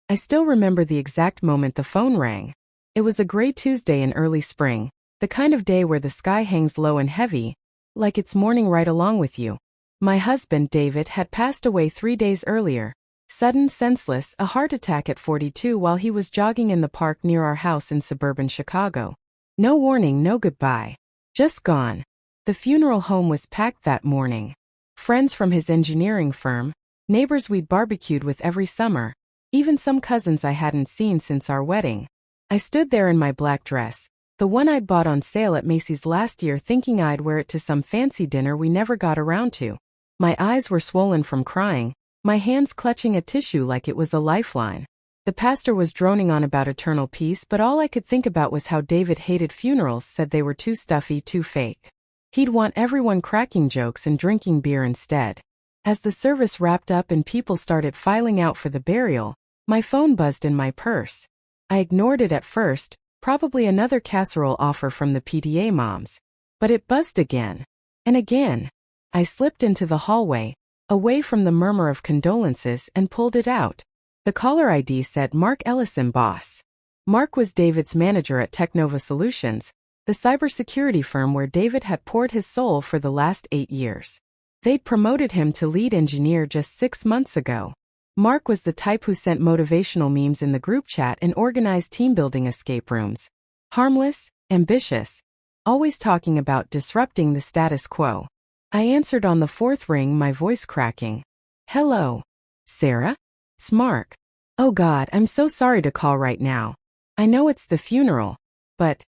I still remember the exact moment the phone rang. It was a gray Tuesday in early spring, the kind of day where the sky hangs low and heavy, like it's mourning right along with you. My husband, David, had passed away 3 days earlier. Sudden, senseless, a heart attack at 42 while he was jogging in the park near our house in suburban Chicago. No warning, no goodbye. Just gone. The funeral home was packed that morning. Friends from his engineering firm, neighbors we'd barbecued with every summer, even some cousins I hadn't seen since our wedding. I stood there in my black dress, the one I'd bought on sale at Macy's last year, thinking I'd wear it to some fancy dinner we never got around to. My eyes were swollen from crying, my hands clutching a tissue like it was a lifeline. The pastor was droning on about eternal peace, but all I could think about was how David hated funerals, said they were too stuffy, too fake. He'd want everyone cracking jokes and drinking beer instead. As the service wrapped up and people started filing out for the burial, my phone buzzed in my purse. I ignored it at first, probably another casserole offer from the PTA moms. But it buzzed again. And again. I slipped into the hallway, away from the murmur of condolences, and pulled it out. The caller ID said Mark Ellison, boss. Mark was David's manager at Technova Solutions, the cybersecurity firm where David had poured his soul for the last 8 years. They'd promoted him to lead engineer just 6 months ago. Mark was the type who sent motivational memes in the group chat and organized team-building escape rooms. Harmless, ambitious, always talking about disrupting the status quo. I answered on the 4th ring, my voice cracking. Hello. Sarah? It's Mark. Oh God, I'm so sorry to call right now. I know it's the funeral, but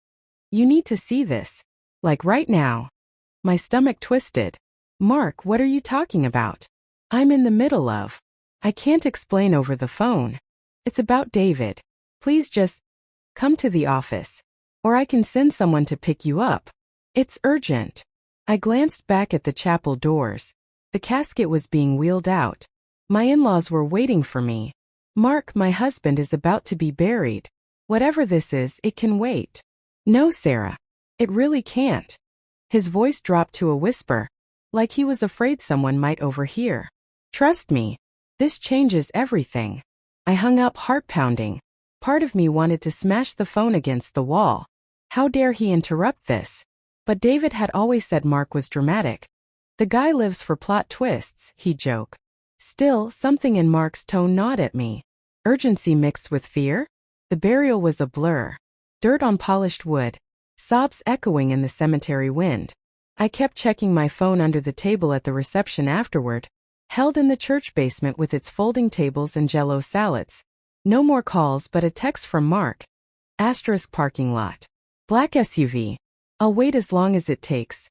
you need to see this. Like right now. My stomach twisted. Mark, what are you talking about? I'm in the middle of. I can't explain over the phone. It's about David. Please just come to the office. Or I can send someone to pick you up. It's urgent. I glanced back at the chapel doors. The casket was being wheeled out. My in-laws were waiting for me. Mark, my husband, is about to be buried. Whatever this is, it can wait. No, Sarah. It really can't. His voice dropped to a whisper, like he was afraid someone might overhear. Trust me. This changes everything. I hung up, heart pounding. Part of me wanted to smash the phone against the wall. How dare he interrupt this? But David had always said Mark was dramatic. The guy lives for plot twists, he'd joke. Still, something in Mark's tone gnawed at me. Urgency mixed with fear? The burial was a blur. Dirt on polished wood. Sobs echoing in the cemetery wind. I kept checking my phone under the table at the reception afterward. Held in the church basement with its folding tables and Jell-O salads. No more calls, but a text from Mark. Asterisk parking lot. Black SUV. I'll wait as long as it takes.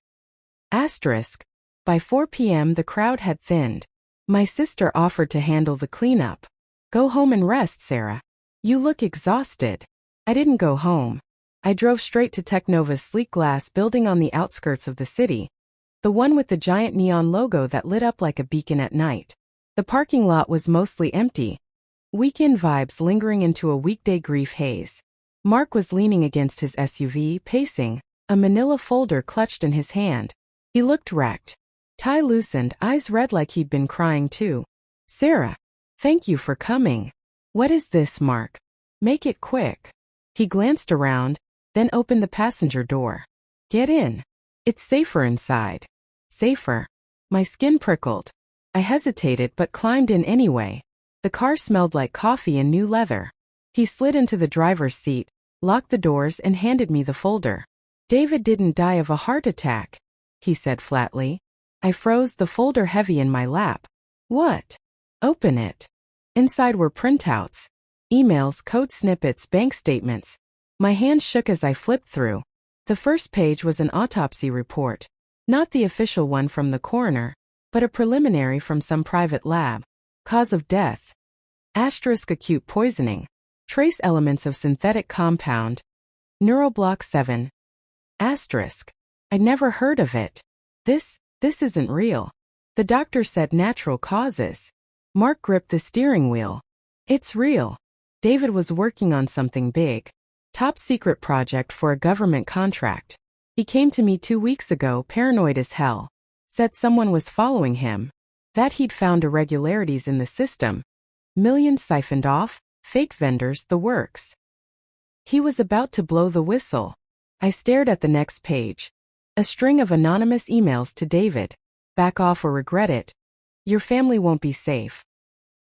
Asterisk. By 4 p.m. the crowd had thinned. My sister offered to handle the cleanup. Go home and rest, Sarah. You look exhausted. I didn't go home. I drove straight to Technova's sleek glass building on the outskirts of the city. The one with the giant neon logo that lit up like a beacon at night. The parking lot was mostly empty. Weekend vibes lingering into a weekday grief haze. Mark was leaning against his SUV, pacing, a manila folder clutched in his hand. He looked wrecked. Tie loosened, eyes red like he'd been crying too. Sarah. Thank you for coming. What is this, Mark? Make it quick. He glanced around, then opened the passenger door. Get in. It's safer inside. Safer. My skin prickled. I hesitated but climbed in anyway. The car smelled like coffee and new leather. He slid into the driver's seat, locked the doors and handed me the folder. David didn't die of a heart attack, he said flatly. I froze, the folder heavy in my lap. What? Open it. Inside were printouts. Emails, code snippets, bank statements. My hand shook as I flipped through. The first page was an autopsy report. Not the official one from the coroner, but a preliminary from some private lab. Cause of death. Asterisk acute poisoning. Trace elements of synthetic compound. Neuroblock 7. Asterisk. I'd never heard of it. This isn't real. The doctor said natural causes. Mark gripped the steering wheel. It's real. David was working on something big. Top secret project for a government contract. He came to me 2 weeks ago, paranoid as hell. Said someone was following him. That he'd found irregularities in the system. Millions siphoned off, fake vendors, the works. He was about to blow the whistle. I stared at the next page. A string of anonymous emails to David. Back off or regret it. Your family won't be safe.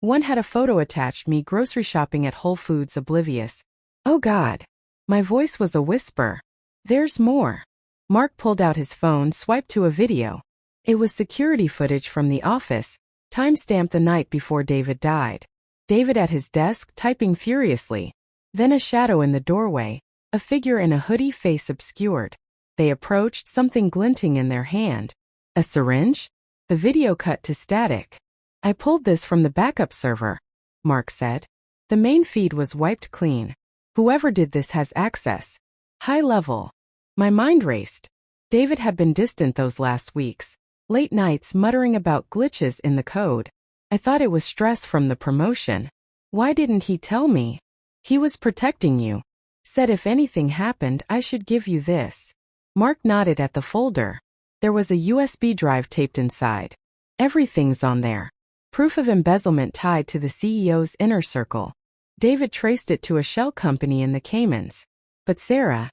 One had a photo attached, me grocery shopping at Whole Foods, oblivious. Oh God. My voice was a whisper. There's more. Mark pulled out his phone, swiped to a video. It was security footage from the office, time-stamped the night before David died. David at his desk, typing furiously. Then a shadow in the doorway, a figure in a hoodie, face obscured. They approached, something glinting in their hand. A syringe? The video cut to static. I pulled this from the backup server, Mark said. The main feed was wiped clean. Whoever did this has access. High level. My mind raced. David had been distant those last weeks. Late nights muttering about glitches in the code. I thought it was stress from the promotion. Why didn't he tell me? He was protecting you. Said if anything happened, I should give you this. Mark nodded at the folder. There was a USB drive taped inside. Everything's on there. Proof of embezzlement tied to the CEO's inner circle. David traced it to a shell company in the Caymans. But Sarah,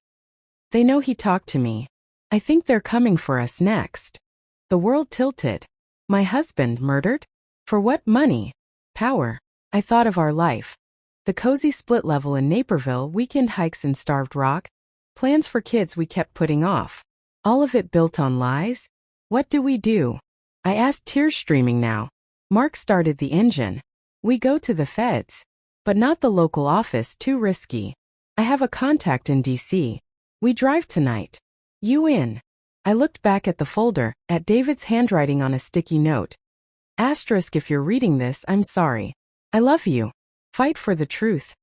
they know he talked to me. I think they're coming for us next. The world tilted. My husband murdered? For what? Money? Power? I thought of our life. The cozy split level in Naperville, weekend hikes in Starved Rock, plans for kids we kept putting off. All of it built on lies? What do we do? I asked, tears streaming now. Mark started the engine. We go to the feds. But not the local office, too risky. I have a contact in DC. We drive tonight. You in? I looked back at the folder, at David's handwriting on a sticky note. Asterisk, if you're reading this, I'm sorry. I love you. Fight for the truth.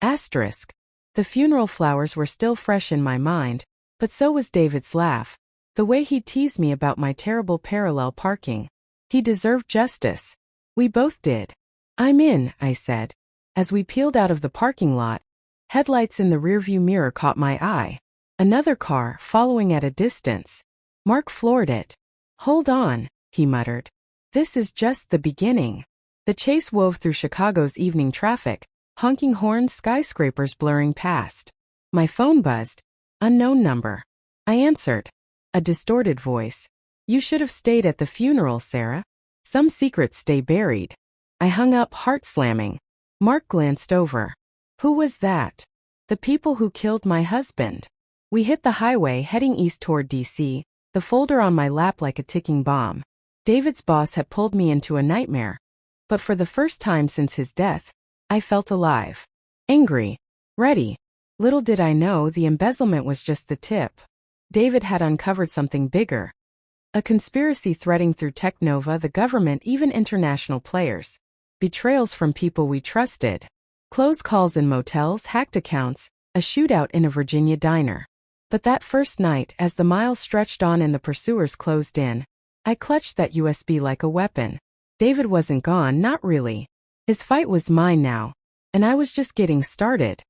Asterisk. The funeral flowers were still fresh in my mind, but so was David's laugh. The way he teased me about my terrible parallel parking. He deserved justice. We both did. I'm in, I said. As we peeled out of the parking lot, headlights in the rearview mirror caught my eye. Another car, following at a distance. Mark floored it. Hold on, he muttered. This is just the beginning. The chase wove through Chicago's evening traffic, honking horns, skyscrapers blurring past. My phone buzzed. Unknown number. I answered. A distorted voice. You should have stayed at the funeral, Sarah. Some secrets stay buried. I hung up, heart slamming. Mark glanced over. Who was that? The people who killed my husband. We hit the highway heading east toward DC, the folder on my lap like a ticking bomb. David's boss had pulled me into a nightmare. But for the first time since his death, I felt alive. Angry. Ready. Little did I know the embezzlement was just the tip. David had uncovered something bigger. A conspiracy threading through Technova, the government, even international players. Betrayals from people we trusted. Close calls in motels, hacked accounts, a shootout in a Virginia diner. But that first night, as the miles stretched on and the pursuers closed in, I clutched that USB like a weapon. David wasn't gone, not really. His fight was mine now. And I was just getting started.